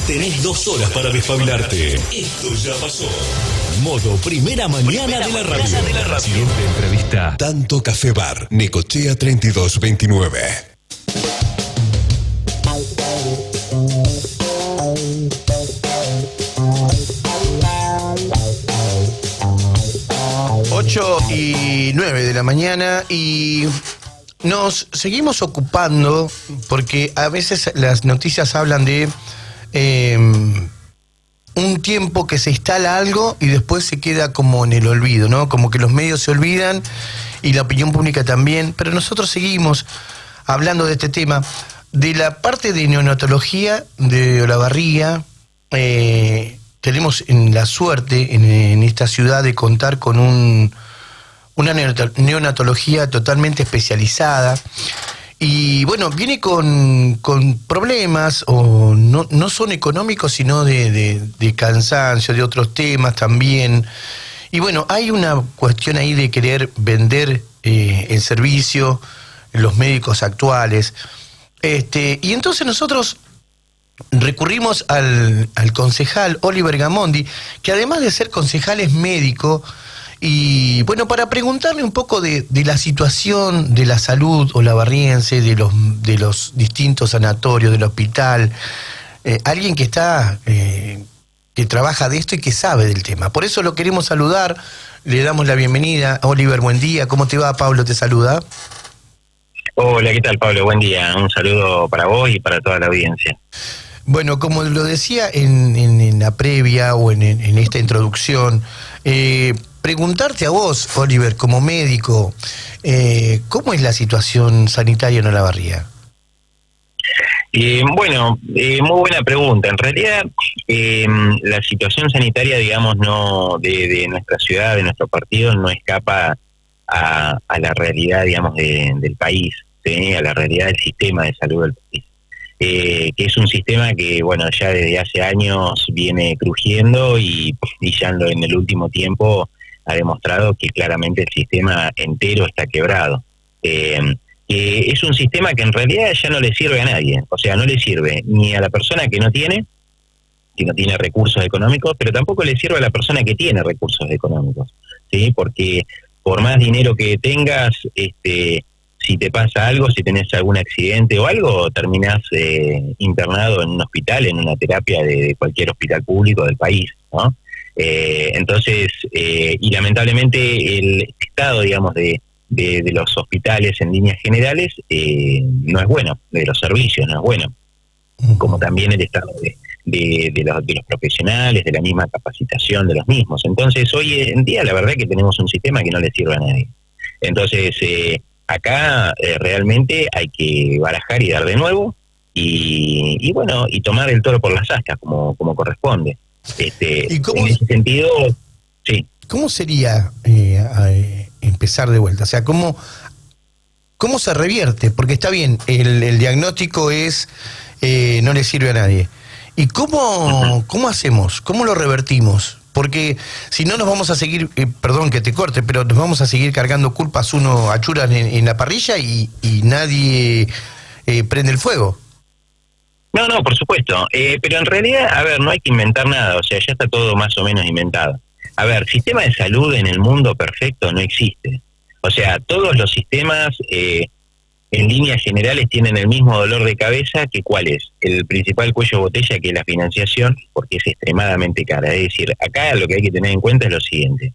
Tenés 2 horas para despabilarte. Esto ya pasó. Modo primera mañana de la radio. Siguiente entrevista. Tanto Café Bar, Necochea 3229. Ocho y 9 de la mañana y nos seguimos ocupando porque a veces las noticias hablan de un tiempo que se instala algo y después se queda como en el olvido, ¿no? Como que los medios se olvidan y la opinión pública también, pero nosotros seguimos hablando de este tema, de la parte de neonatología de Olavarría. Tenemos la suerte en esta ciudad de contar con una neonatología totalmente especializada y bueno, viene con problemas, o no son económicos, sino de cansancio, de otros temas también. Y bueno, hay una cuestión ahí de querer vender el servicio, los médicos actuales. Y entonces nosotros recurrimos al concejal Oliver Gamondi, que además de ser concejal es médico, y bueno, para preguntarle un poco de la situación de la salud olavarriense, de los distintos sanatorios, del hospital, alguien que que trabaja de esto y que sabe del tema. Por eso lo queremos saludar, le damos la bienvenida. Oliver, buen día. ¿Cómo te va? Pablo te saluda. Hola, ¿qué tal, Pablo? Buen día. Un saludo para vos y para toda la audiencia. Bueno, como lo decía en la previa o en esta introducción, preguntarte a vos, Oliver, como médico, ¿cómo es la situación sanitaria en Olavarría? Bueno, muy buena pregunta. En realidad, la situación sanitaria, digamos, no de nuestra ciudad, de nuestro partido, no escapa a la realidad, digamos, del país, ¿sí? A la realidad del sistema de salud del país. Que es un sistema que, bueno, ya desde hace años viene crujiendo y ya en el último tiempo ha demostrado que claramente el sistema entero está quebrado. Es un sistema que en realidad ya no le sirve a nadie, o sea, no le sirve ni a la persona que no tiene recursos económicos, pero tampoco le sirve a la persona que tiene recursos económicos, ¿sí? Porque por más dinero que tengas, si te pasa algo, si tenés algún accidente o algo, terminás internado en un hospital, en una terapia de cualquier hospital público del país, ¿no? Entonces, y lamentablemente el estado, digamos, de los hospitales en líneas generales no es bueno, de los servicios no es bueno, como también el estado de los profesionales, de la misma capacitación de los mismos. Entonces, hoy en día la verdad es que tenemos un sistema que no le sirve a nadie. Entonces, acá realmente hay que barajar y dar de nuevo y bueno, y tomar el toro por las astas como corresponde. ¿Y cómo, en ese sentido, sí. ¿Cómo sería empezar de vuelta? O sea, ¿cómo se revierte? Porque está bien, el diagnóstico es no le sirve a nadie. ¿Y cómo hacemos? ¿Cómo lo revertimos? Porque si no nos vamos a seguir, perdón que te corte, pero nos vamos a seguir cargando culpas uno achuran en la parrilla y nadie prende el fuego. No, por supuesto. Pero en realidad, a ver, no hay que inventar nada, o sea, ya está todo más o menos inventado. A ver, sistema de salud en el mundo perfecto no existe. O sea, todos los sistemas en líneas generales tienen el mismo dolor de cabeza, que ¿cuál es? El principal cuello de botella, que es la financiación, porque es extremadamente cara. Es decir, acá lo que hay que tener en cuenta es lo siguiente.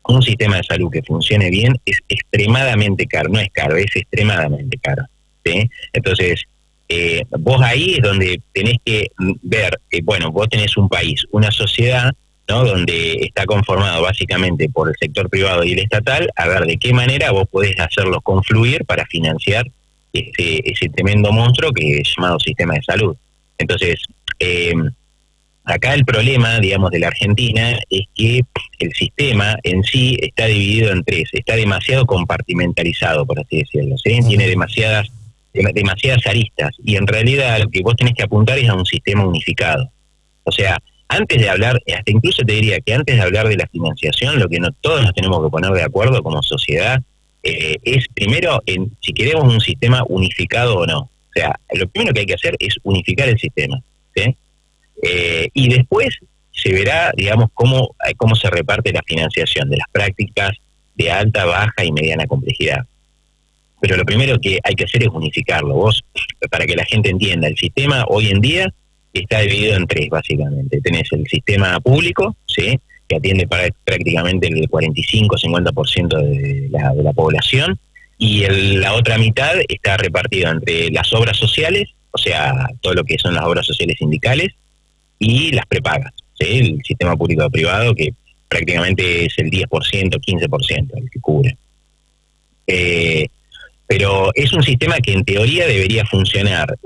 Un sistema de salud que funcione bien es extremadamente caro, no es caro, es extremadamente caro, ¿sí? Entonces, vos ahí es donde tenés que ver, bueno, vos tenés un país, una sociedad, ¿no?, donde está conformado básicamente por el sector privado y el estatal, a ver de qué manera vos podés hacerlos confluir para financiar ese tremendo monstruo que es llamado sistema de salud. Entonces, acá el problema, digamos, de la Argentina es que el sistema en sí está dividido en tres, está demasiado compartimentalizado, por así decirlo, ¿sí? Tiene demasiadas aristas, y en realidad lo que vos tenés que apuntar es a un sistema unificado. O sea, antes de hablar, hasta incluso te diría que antes de hablar de la financiación, lo que todos nos tenemos que poner de acuerdo como sociedad es primero si queremos un sistema unificado o no. O sea, lo primero que hay que hacer es unificar el sistema, ¿sí? Y después se verá, digamos, cómo se reparte la financiación de las prácticas de alta, baja y mediana complejidad. Pero lo primero que hay que hacer es unificarlo. Vos, para que la gente entienda, el sistema hoy en día está dividido en tres, básicamente. Tenés el sistema público, ¿sí?, que atiende prácticamente el 45-50% de la población, y la otra mitad está repartida entre las obras sociales, o sea, todo lo que son las obras sociales sindicales, y las prepagas, ¿sí?, el sistema público-privado, que prácticamente es el 10%, 15% el que cubre. Pero es un sistema que en teoría debería funcionar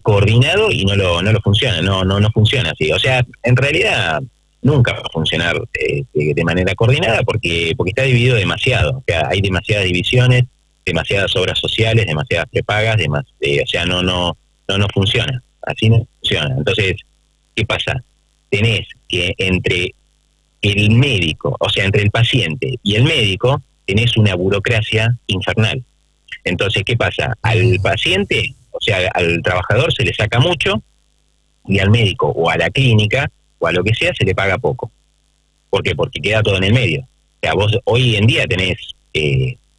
coordinado, y no lo funciona, no funciona así. O sea, en realidad nunca va a funcionar de manera coordinada porque está dividido demasiado. O sea, hay demasiadas divisiones, demasiadas obras sociales, demasiadas prepagas, o sea, no funciona. Así no funciona. Entonces, ¿qué pasa? Tenés que entre el médico, o sea, entre el paciente y el médico, tenés una burocracia infernal. Entonces, ¿qué pasa? Al paciente, o sea, al trabajador se le saca mucho, y al médico o a la clínica o a lo que sea se le paga poco. ¿Por qué? Porque queda todo en el medio. O sea, vos hoy en día tenés,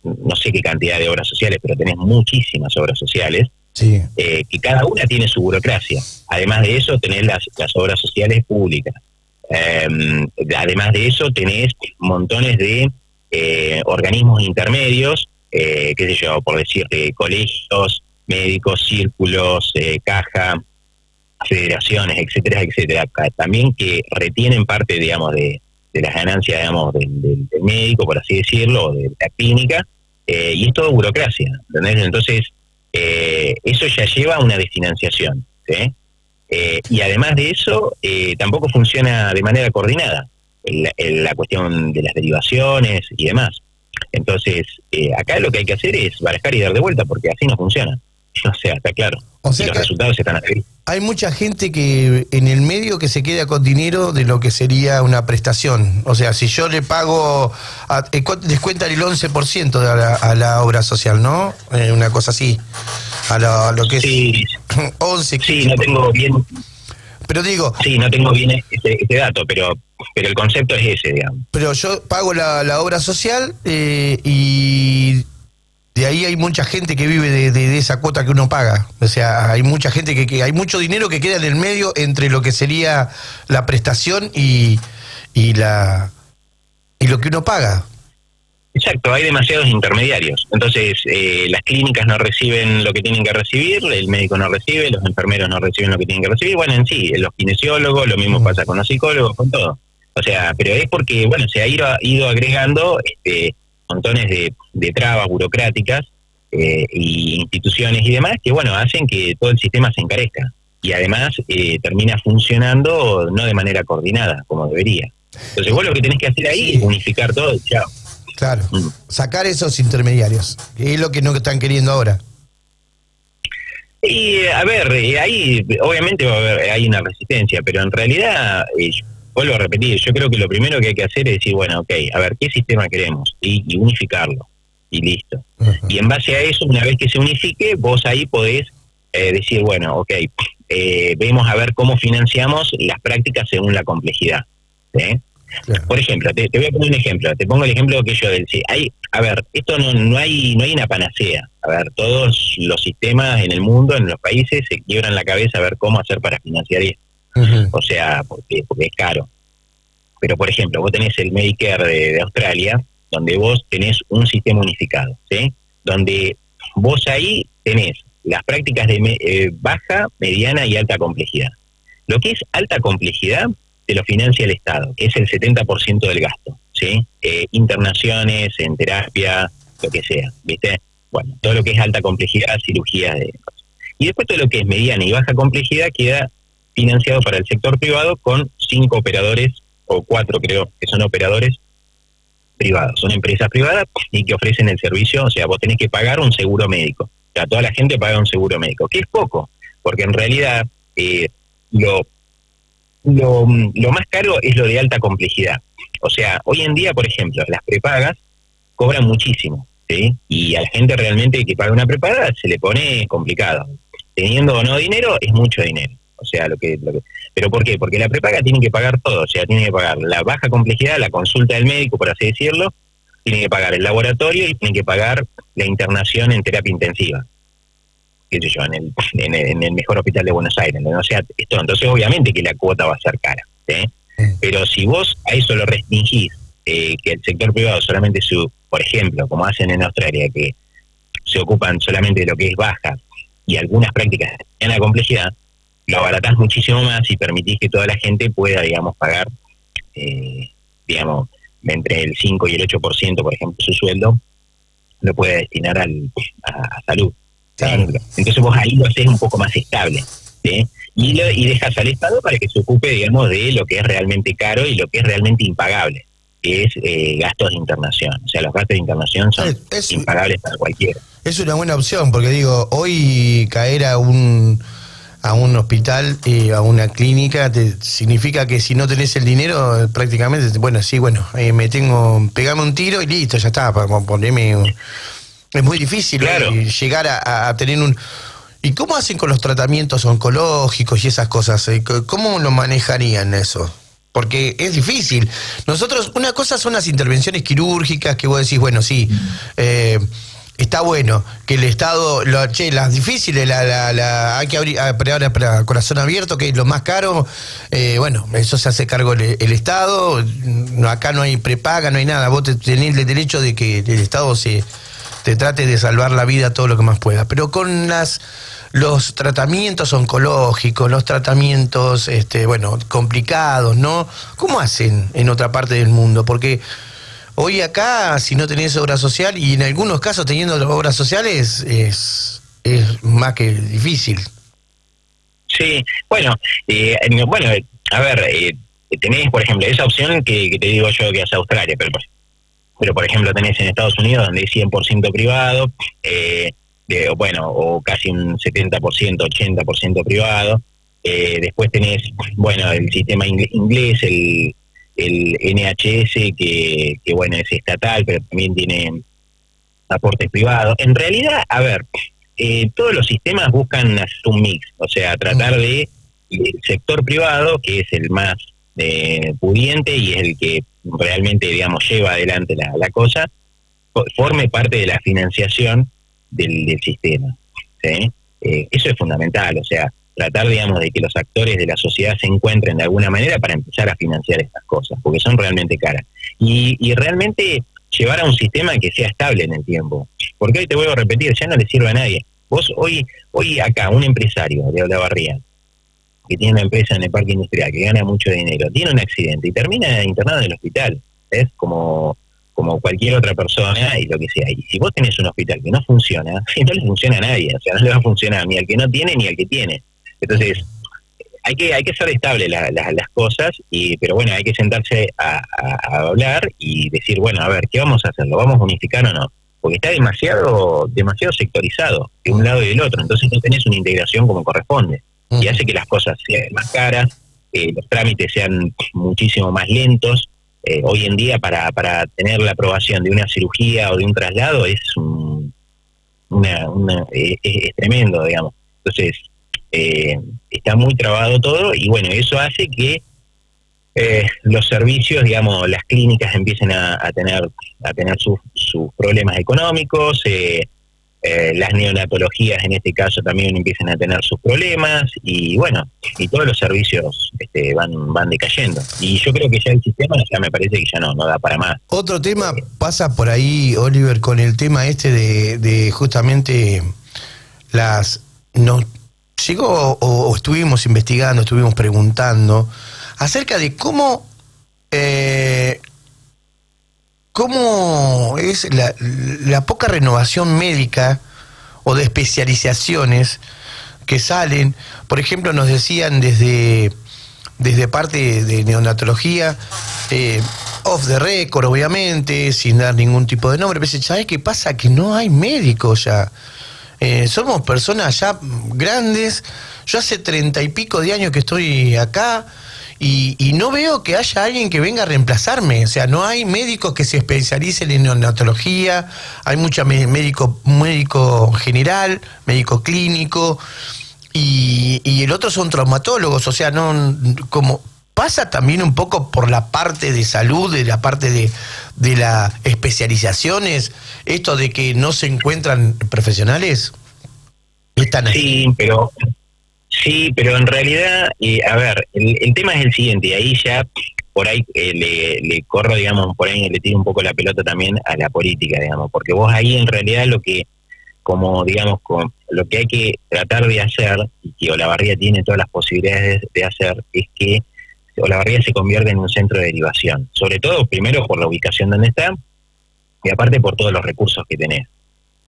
no sé qué cantidad de obras sociales, pero tenés muchísimas obras sociales, sí, que cada una tiene su burocracia. Además de eso, tenés las obras sociales públicas. Además de eso, tenés montones de organismos intermedios, qué sé yo, por decir, colegios, médicos, círculos, caja, federaciones, etcétera, etcétera, también que retienen parte, digamos, de las ganancias, digamos, del médico, por así decirlo, o de la clínica, y es todo burocracia, ¿entendés? Entonces, eso ya lleva a una desfinanciación, ¿sí? Y además de eso, tampoco funciona de manera coordinada la cuestión de las derivaciones y demás. Entonces, acá lo que hay que hacer es barajar y dar de vuelta, porque así no funciona. O sea, está claro. O sea, y los resultados están ahí. Hay mucha gente que en el medio que se queda con dinero de lo que sería una prestación. O sea, si yo le pago, descuentan el 11% a la obra social, ¿no? Una cosa así. A lo que sí, es 11. Sí, no tengo bien. Pero digo. Sí, no tengo bien ese dato, pero el concepto es ese, digamos. Pero yo pago la obra social y de ahí hay mucha gente que vive de esa cuota que uno paga. O sea, hay mucha gente que hay mucho dinero que queda en el medio entre lo que sería la prestación y lo que uno paga. Exacto, hay demasiados intermediarios. Entonces, las clínicas no reciben lo que tienen que recibir, el médico no recibe, los enfermeros no reciben lo que tienen que recibir. Bueno, en sí, los kinesiólogos, lo mismo pasa con los psicólogos, con todo. O sea, pero es porque, bueno, se ha ido agregando montones de trabas burocráticas y instituciones y demás que, bueno, hacen que todo el sistema se encarezca. Y además termina funcionando no de manera coordinada, como debería. Entonces, vos lo que tenés que hacer ahí es unificar todo y chao. Claro, sacar esos intermediarios, que es lo que no están queriendo ahora. Y a ver, ahí obviamente hay una resistencia, pero en realidad, vuelvo a repetir, yo creo que lo primero que hay que hacer es decir, bueno, ok, a ver, ¿qué sistema queremos? Y unificarlo, y listo. Uh-huh. Y en base a eso, una vez que se unifique, vos ahí podés decir, bueno, ok, vemos a ver cómo financiamos las prácticas según la complejidad, ¿sí? Claro. Por ejemplo, te voy a poner un ejemplo. Te pongo el ejemplo que yo del sí. A ver, esto no hay una panacea. A ver, todos los sistemas en el mundo, en los países, se quiebran la cabeza a ver cómo hacer para financiar esto. Uh-huh. O sea, porque es caro. Pero, por ejemplo, vos tenés el Medicare de Australia, donde vos tenés un sistema unificado, ¿sí? Donde vos ahí tenés las prácticas de baja, mediana y alta complejidad. Lo que es alta complejidad te lo financia el Estado, que es el 70% del gasto, ¿sí? Internaciones, en terapia, lo que sea, ¿viste? Bueno, todo lo que es alta complejidad, cirugías de... Y después todo lo que es mediana y baja complejidad queda financiado para el sector privado con 5 operadores, o 4 creo, que son operadores privados. Son empresas privadas y que ofrecen el servicio, o sea, vos tenés que pagar un seguro médico. O sea, toda la gente paga un seguro médico, que es poco, porque en realidad lo más caro es lo de alta complejidad. O sea, hoy en día, por ejemplo, las prepagas cobran muchísimo, ¿sí? Y a la gente realmente que paga una prepaga se le pone complicado. Teniendo o no dinero, es mucho dinero. O sea, ¿pero por qué? Porque la prepaga tiene que pagar todo, o sea, tiene que pagar la baja complejidad, la consulta del médico, por así decirlo, tiene que pagar el laboratorio y tiene que pagar la internación en terapia intensiva, qué sé yo, en el mejor hospital de Buenos Aires, ¿no? O sea, esto, entonces obviamente que la cuota va a ser cara, ¿sí? Pero si vos a eso lo restringís, que el sector privado solamente por ejemplo, como hacen en Australia, que se ocupan solamente de lo que es baja y algunas prácticas en la complejidad, lo abaratás muchísimo más y permitís que toda la gente pueda, digamos, pagar, digamos, entre el 5 y el 8%, por ejemplo, su sueldo, lo puede destinar a salud. Claro. Entonces vos ahí lo haces un poco más estable, ¿sí? Y dejas al Estado para que se ocupe, digamos, de lo que es realmente caro y lo que es realmente impagable, que es gastos de internación. O sea, los gastos de internación son impagables para cualquiera. Es una buena opción, porque digo, hoy caer a un hospital, a una clínica, significa que si no tenés el dinero, prácticamente, pegame un tiro y listo, ya está, poneme... Es muy difícil, claro, llegar a tener un... ¿Y cómo hacen con los tratamientos oncológicos y esas cosas? ¿Cómo lo manejarían eso? Porque es difícil. Nosotros, una cosa son las intervenciones quirúrgicas que vos decís, bueno, sí, está bueno que el Estado, las difíciles, hay que abrir para corazón abierto, que es lo más caro, bueno, eso se hace cargo el Estado, acá no hay prepaga, no hay nada, vos tenés el derecho de que el Estado te trate de salvar la vida todo lo que más pueda, pero con los tratamientos oncológicos, los tratamientos, complicados, ¿no? ¿Cómo hacen en otra parte del mundo? Porque hoy acá, si no tenés obra social, y en algunos casos teniendo obras sociales, es más que difícil. Sí, bueno, a ver, tenés, por ejemplo, esa opción que te digo yo que es Australia, pero por ejemplo tenés en Estados Unidos donde es 100% privado, o casi un 70%, 80% privado. Después tenés, bueno, el sistema inglés, el NHS, que bueno, es estatal, pero también tiene aportes privados. En realidad, a ver, todos los sistemas buscan hacer un mix, o sea, tratar de el sector privado, que es el más pudiente y es el que realmente, digamos, lleva adelante la cosa, forme parte de la financiación del sistema, ¿sí? Eso es fundamental, o sea, tratar, digamos, de que los actores de la sociedad se encuentren de alguna manera para empezar a financiar estas cosas, porque son realmente caras. Y realmente llevar a un sistema que sea estable en el tiempo, porque hoy te vuelvo a repetir, ya no le sirve a nadie. Vos hoy acá, un empresario de Olavarría, que tiene una empresa en el parque industrial, que gana mucho dinero, tiene un accidente y termina internado en el hospital, ¿ves? Como cualquier otra persona y lo que sea. Y si vos tenés un hospital que no funciona, no le funciona a nadie, o sea, no le va a funcionar ni al que no tiene ni al que tiene. Entonces, hay que hacer estable las cosas, pero bueno, hay que sentarse a hablar y decir, bueno, a ver, ¿qué vamos a hacer? ¿Lo vamos a unificar o no? Porque está demasiado sectorizado de un lado y del otro, entonces no tenés una integración como corresponde. Y hace que las cosas sean más caras, los trámites sean muchísimo más lentos. Hoy en día para tener la aprobación de una cirugía o de un traslado es es tremendo, digamos. Entonces está muy trabado todo y bueno, eso hace que los servicios, digamos, las clínicas empiecen a tener sus problemas económicos, las neonatologías en este caso también empiezan a tener sus problemas y bueno, y todos los servicios van decayendo. Y yo creo que ya el sistema ya me parece que ya no da para más. Otro tema pasa por ahí, Oliver, con el tema de justamente llegó o estuvimos investigando, estuvimos preguntando acerca de cómo es la poca renovación médica o de especializaciones que salen. Por ejemplo, nos decían desde parte de neonatología, off the record, obviamente, sin dar ningún tipo de nombre, pero ¿sabes qué pasa? Que no hay médicos ya. Somos personas ya grandes. Yo hace 30 y pico de años que estoy acá y no veo que haya alguien que venga a reemplazarme. O sea, no hay médicos que se especialicen en neonatología. Hay mucho médico general, médico clínico. y el otro son traumatólogos, o sea, no como pasa también un poco por la parte de salud, de la parte de las especializaciones, esto de que no se encuentran profesionales. ¿Están así? Sí, pero en realidad, a ver, el tema es el siguiente, y ahí ya por ahí le corro, digamos, por ahí le tiro un poco la pelota también a la política, digamos, porque vos ahí en realidad lo que hay que tratar de hacer, y que Olavarría tiene todas las posibilidades de hacer, es que Olavarría se convierta en un centro de derivación, sobre todo primero por la ubicación donde está, y aparte por todos los recursos que tenés.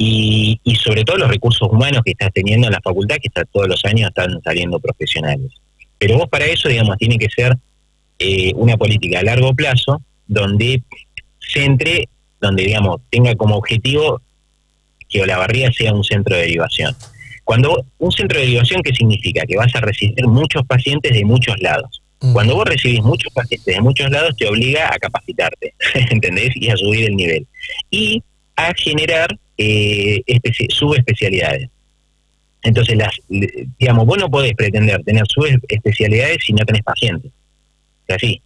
Y sobre todo los recursos humanos que estás teniendo en la facultad, que todos los años están saliendo profesionales. Pero vos para eso, digamos, tiene que ser una política a largo plazo, donde digamos, tenga como objetivo que Olavarría sea un centro de derivación. Cuando un centro de derivación, ¿qué significa? Que vas a recibir muchos pacientes de muchos lados. Cuando vos recibís muchos pacientes de muchos lados, te obliga a capacitarte, ¿entendés? Y a subir el nivel. Y a generar subespecialidades. Entonces, digamos, vos no podés pretender tener subespecialidades si no tenés pacientes. O sea, sí.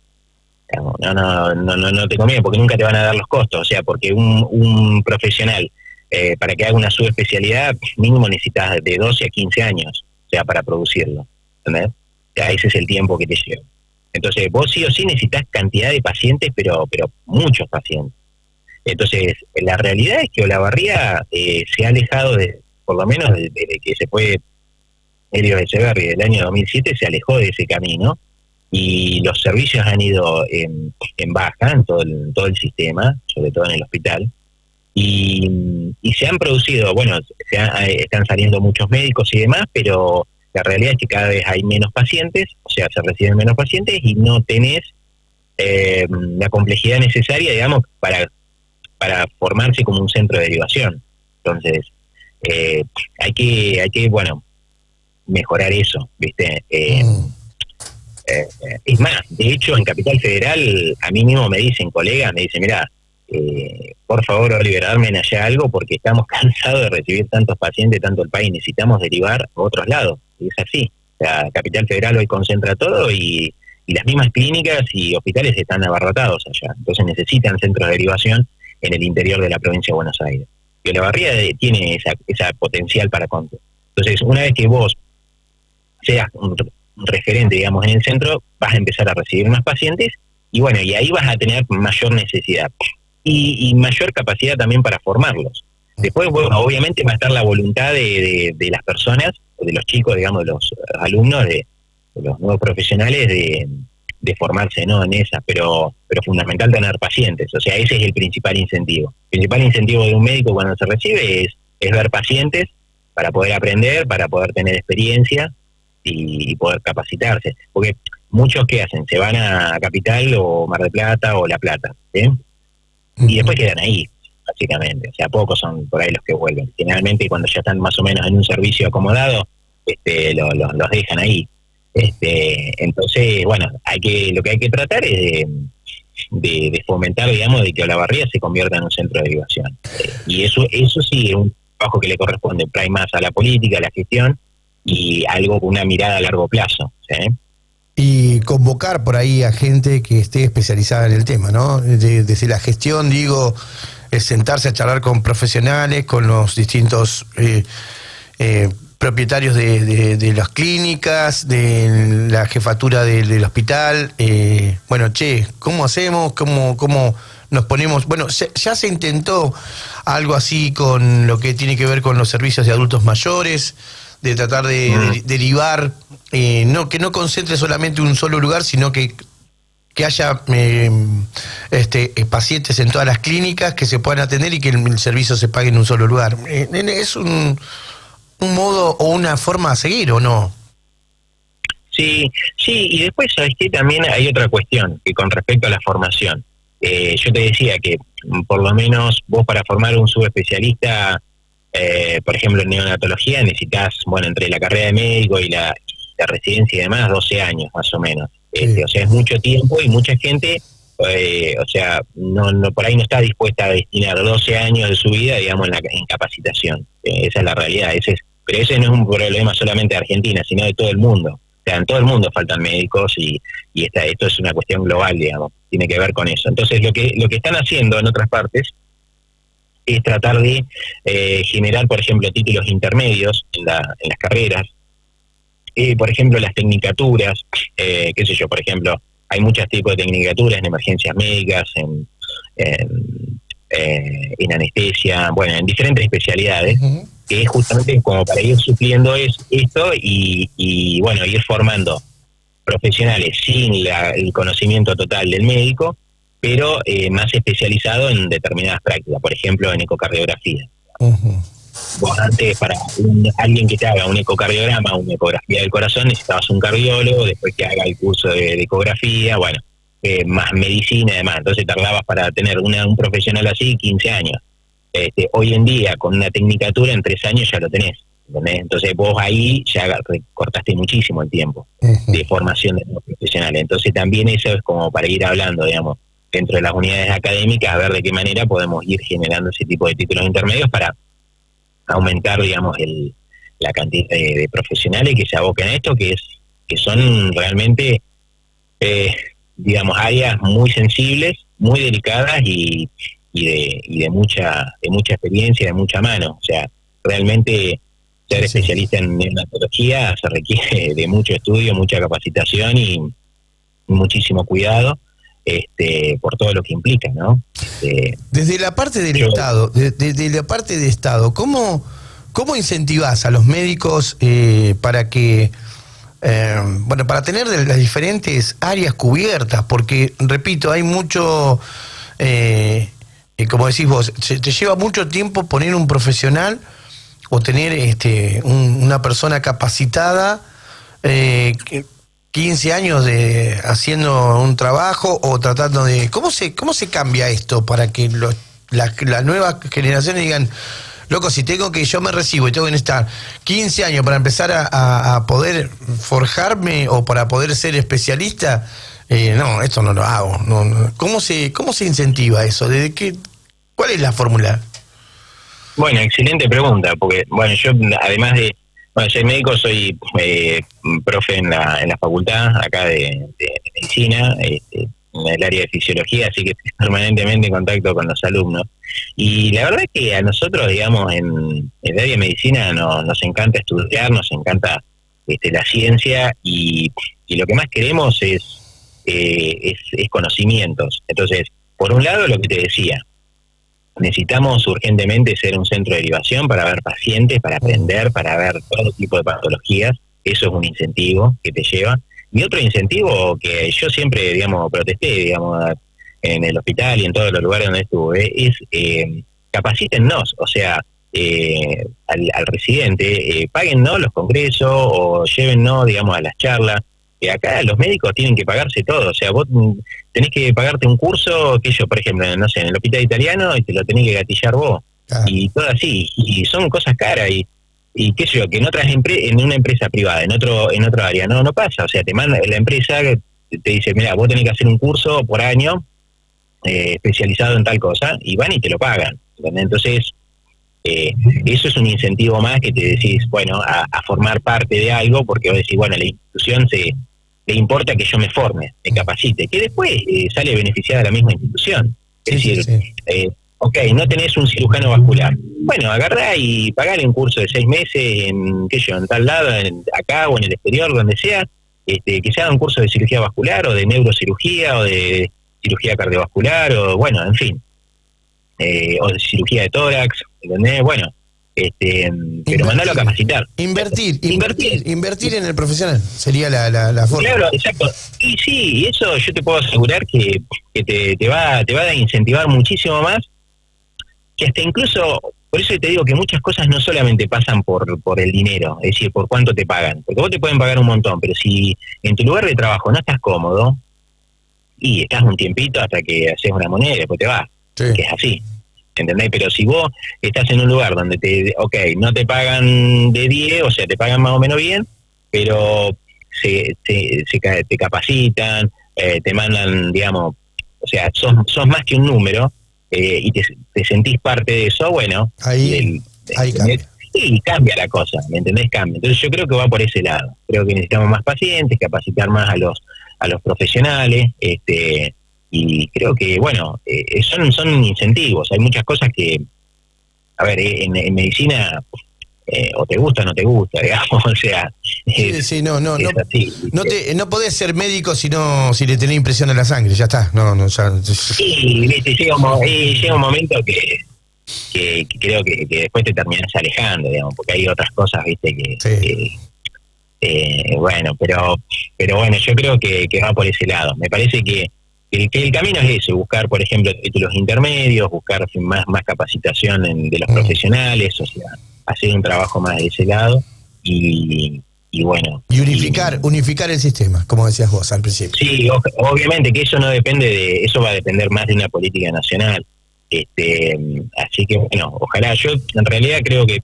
No te conviene, porque nunca te van a dar los costos. O sea, porque un profesional, para que haga una subespecialidad, mínimo necesitas de 12 a 15 años, o sea, para producirlo. ¿Entendés? O sea, ese es el tiempo que te lleva. Entonces, vos sí o sí necesitas cantidad de pacientes, pero muchos pacientes. Entonces, la realidad es que Olavarría se ha alejado, por lo menos desde que se fue Helios Echeverri del año 2007, se alejó de ese camino, y los servicios han ido en baja en todo el sistema, sobre todo en el hospital, y se han producido, bueno, están saliendo muchos médicos y demás, pero la realidad es que cada vez hay menos pacientes, o sea, se reciben menos pacientes y no tenés la complejidad necesaria, digamos, para formarse como un centro de derivación. Entonces, hay que bueno, mejorar eso, ¿viste? Es más, de hecho, en Capital Federal, a mí mismo me dicen, colegas, mirá, por favor, Oliver, darme allá algo, porque estamos cansados de recibir tantos pacientes, tanto el país, necesitamos derivar a otros lados. Y es así. O sea, Capital Federal hoy concentra todo y las mismas clínicas y hospitales están abarrotados allá. Entonces necesitan centros de derivación en el interior de la provincia de Buenos Aires. Y Olavarría tiene esa potencial para contar. Entonces, una vez que vos seas un referente, digamos, en el centro, vas a empezar a recibir más pacientes y bueno, y ahí vas a tener mayor necesidad y mayor capacidad también para formarlos. Después, bueno, obviamente va a estar la voluntad de las personas, de los chicos, digamos, de los alumnos, de los nuevos profesionales, de formarse, ¿no?, en esa, pero fundamental tener pacientes. O sea, ese es el principal incentivo. El principal incentivo de un médico cuando se recibe es ver pacientes para poder aprender, para poder tener experiencia y poder capacitarse. Porque muchos, ¿qué hacen? Se van a Capital o Mar del Plata o La Plata, ¿sí? Y después quedan ahí, básicamente. O sea, pocos son por ahí los que vuelven. Generalmente cuando ya están más o menos en un servicio acomodado, los dejan ahí. Entonces, bueno, lo que hay que tratar es de fomentar, digamos, de que Olavarría se convierta en un centro de derivación. Y eso sí es un trabajo que le corresponde por ahí más a la política, a la gestión, y algo con una mirada a largo plazo, ¿sí? Y convocar por ahí a gente que esté especializada en el tema, ¿no? Desde la gestión, digo, es sentarse a charlar con profesionales, con los distintos propietarios de las clínicas, de la jefatura del hospital. Bueno, ¿cómo hacemos? ¿Cómo nos ponemos? Bueno, ya se intentó algo así con lo que tiene que ver con los servicios de adultos mayores, de tratar de derivar, que no concentre solamente un solo lugar, sino que haya pacientes en todas las clínicas que se puedan atender y que el servicio se pague en un solo lugar. Es un modo o una forma a seguir, ¿o no? Sí, y después, ¿sabes qué? También hay otra cuestión, que con respecto a la formación. Yo te decía que, por lo menos, vos para formar un subespecialista, por ejemplo, en neonatología, necesitas, bueno, entre la carrera de médico y la residencia y demás, 12 años más o menos. O sea, es mucho tiempo y mucha gente, o sea, no por ahí no está dispuesta a destinar 12 años de su vida, digamos, en capacitación. Esa es la realidad, ese pero ese no es un problema solamente de Argentina, sino de todo el mundo. O sea, en todo el mundo faltan médicos y esto es una cuestión global, digamos, tiene que ver con eso. Entonces, lo que están haciendo en otras partes es tratar de generar, por ejemplo, títulos intermedios en las carreras. Por ejemplo, las tecnicaturas, qué sé yo, por ejemplo, hay muchos tipos de tecnicaturas en emergencias médicas, en anestesia, bueno, en diferentes especialidades, que es justamente como para ir supliendo esto y bueno, ir formando profesionales sin el conocimiento total del médico, pero más especializado en determinadas prácticas, por ejemplo, en ecocardiografía. Vos antes, para alguien que te haga un ecocardiograma, una ecografía del corazón, necesitabas un cardiólogo, después que haga el curso de ecografía, bueno, más medicina y demás. Entonces tardabas para tener un profesional así 15 años. Hoy en día, con una tecnicatura, en 3 años ya lo tenés, ¿entendés? Entonces vos ahí ya cortaste muchísimo el tiempo de formación de los profesionales. Entonces también eso es como para ir hablando, digamos, dentro de las unidades académicas, a ver de qué manera podemos ir generando ese tipo de títulos intermedios para aumentar, digamos, la cantidad de profesionales que se abocan a esto, que son realmente, digamos, áreas muy sensibles, muy delicadas y de mucha experiencia, de mucha mano. O sea, realmente ser especialista en neonatología se requiere de mucho estudio, mucha capacitación y muchísimo cuidado, por todo lo que implica, ¿no? Desde la parte del Estado, desde la parte de Estado, ¿cómo incentivás a los médicos para que, para tener las diferentes áreas cubiertas? Porque, repito, hay mucho, como decís vos, te lleva mucho tiempo poner un profesional o tener una persona capacitada, 15 años haciendo un trabajo o tratando de... ¿Cómo se cambia esto para que las nuevas generaciones digan, loco, si yo me recibo y tengo que estar 15 años para empezar a poder forjarme o para poder ser especialista, no, esto no lo hago. No. ¿Cómo se incentiva eso? ¿Cuál es la fórmula? Bueno, excelente pregunta, porque bueno, yo además de... Bueno, soy médico, soy profe en la facultad acá de medicina, en el área de fisiología, así que estoy permanentemente en contacto con los alumnos. Y la verdad es que a nosotros, digamos, en el área de medicina nos encanta estudiar, nos encanta la ciencia y lo que más queremos es conocimientos. Entonces, por un lado, lo que te decía, necesitamos urgentemente ser un centro de derivación para ver pacientes, para aprender, para ver todo tipo de patologías. Eso es un incentivo que te lleva. Y otro incentivo que yo siempre, digamos, protesté, digamos, en el hospital y en todos los lugares donde estuve, es capacítennos, o sea, al residente, páguennos los congresos o llévennos, digamos, a las charlas. Acá los médicos tienen que pagarse todo, o sea, vos tenés que pagarte un curso, que yo, por ejemplo, no sé, en el hospital italiano, y te lo tenés que gatillar vos, y todo así, y son cosas caras, y qué sé yo, que en una empresa privada, en otro área, no pasa, o sea, te manda la empresa, te dice, mira, vos tenés que hacer un curso por año, especializado en tal cosa, y van y te lo pagan, ¿entendés? Entonces, eso es un incentivo más que te decís, bueno, a formar parte de algo, porque vos decís, bueno, la institución le importa que yo me forme, me capacite, que después sale beneficiada la misma institución. Es decir, ok, no tenés un cirujano vascular. Bueno, agarrá y pagale un curso de 6 meses en tal lado, acá o en el exterior, donde sea, que se haga un curso de cirugía vascular o de neurocirugía o de cirugía cardiovascular o, bueno, en fin, o de cirugía de tórax, ¿entendés? Bueno, pero mandalo a capacitar. Invertir en el profesional sería la forma. Claro, exacto. Y sí, eso yo te puedo asegurar que te va a incentivar muchísimo más, que hasta incluso, por eso te digo que muchas cosas no solamente pasan por el dinero, es decir, por cuánto te pagan, porque vos te pueden pagar un montón, pero si en tu lugar de trabajo no estás cómodo y estás un tiempito hasta que haces una moneda y después te vas, que es así. ¿Entendés? Pero si vos estás en un lugar donde no te pagan de 10, o sea, te pagan más o menos bien, pero te capacitan, te mandan, digamos, o sea, sos más que un número, y te sentís parte de eso, bueno, ahí cambia. y cambia la cosa, ¿me entendés? Cambia. Entonces yo creo que va por ese lado. Creo que necesitamos más pacientes, capacitar más a los profesionales, y creo que, bueno, son incentivos. Hay muchas cosas que, a ver, en medicina, o te gusta o no te gusta, digamos, o sea... No podés ser médico si le tenés impresión a la sangre, ya está. Sí, viste, llega un momento que creo que después te terminás alejando, digamos, porque hay otras cosas, viste, bueno, pero bueno, yo creo que va por ese lado. Me parece que el camino es ese, buscar, por ejemplo, títulos intermedios, buscar más capacitación de los profesionales, o sea, hacer un trabajo más de ese lado, y bueno. Y unificar el sistema, como decías vos al principio. Sí, obviamente que eso no depende eso va a depender más de una política nacional. Así que, bueno, ojalá. Yo en realidad creo que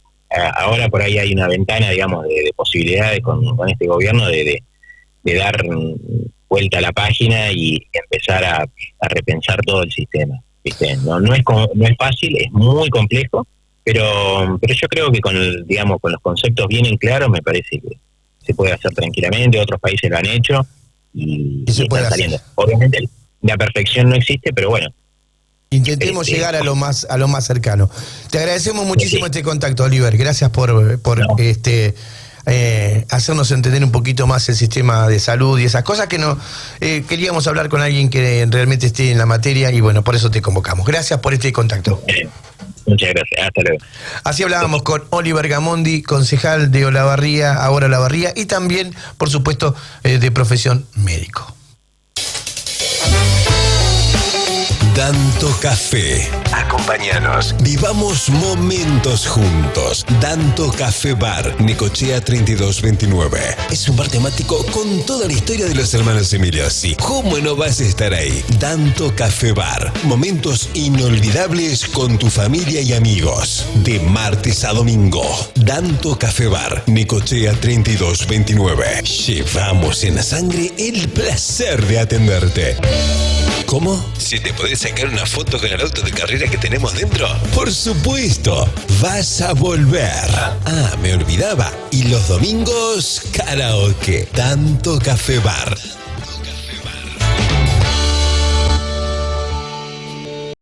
ahora por ahí hay una ventana, digamos, de posibilidades con este gobierno de dar vuelta a la página y empezar a repensar todo el sistema, ¿viste? No es fácil, es muy complejo, pero yo creo que con los conceptos bien en claro, me parece que se puede hacer tranquilamente. Otros países lo han hecho y están saliendo. Obviamente la perfección no existe, pero bueno, intentemos llegar a lo más cercano. Te agradecemos muchísimo este contacto, Oliver. Gracias por hacernos entender un poquito más el sistema de salud y esas cosas que no queríamos hablar con alguien que realmente esté en la materia, y bueno, por eso te convocamos. Gracias por este contacto. Muchas gracias, hasta luego. Así hablábamos con Oliver Gamondi, concejal de Olavarría, ahora Olavarría, y también, por supuesto, de profesión médico. Danto Café. Acompáñanos. Vivamos momentos juntos. Danto Café Bar, Necochea 3229. Es un bar temático con toda la historia de los hermanos Emiliosi. ¿Cómo no vas a estar ahí? Danto Café Bar. Momentos inolvidables con tu familia y amigos. De martes a domingo. Danto Café Bar, Necochea 3229. Llevamos en la sangre el placer de atenderte. ¿Cómo? ¿Si te podés sacar una foto con el auto de carrera que tenemos dentro? ¡Por supuesto! ¡Vas a volver! Ah, me olvidaba. Y los domingos, karaoke. Danto Café Bar.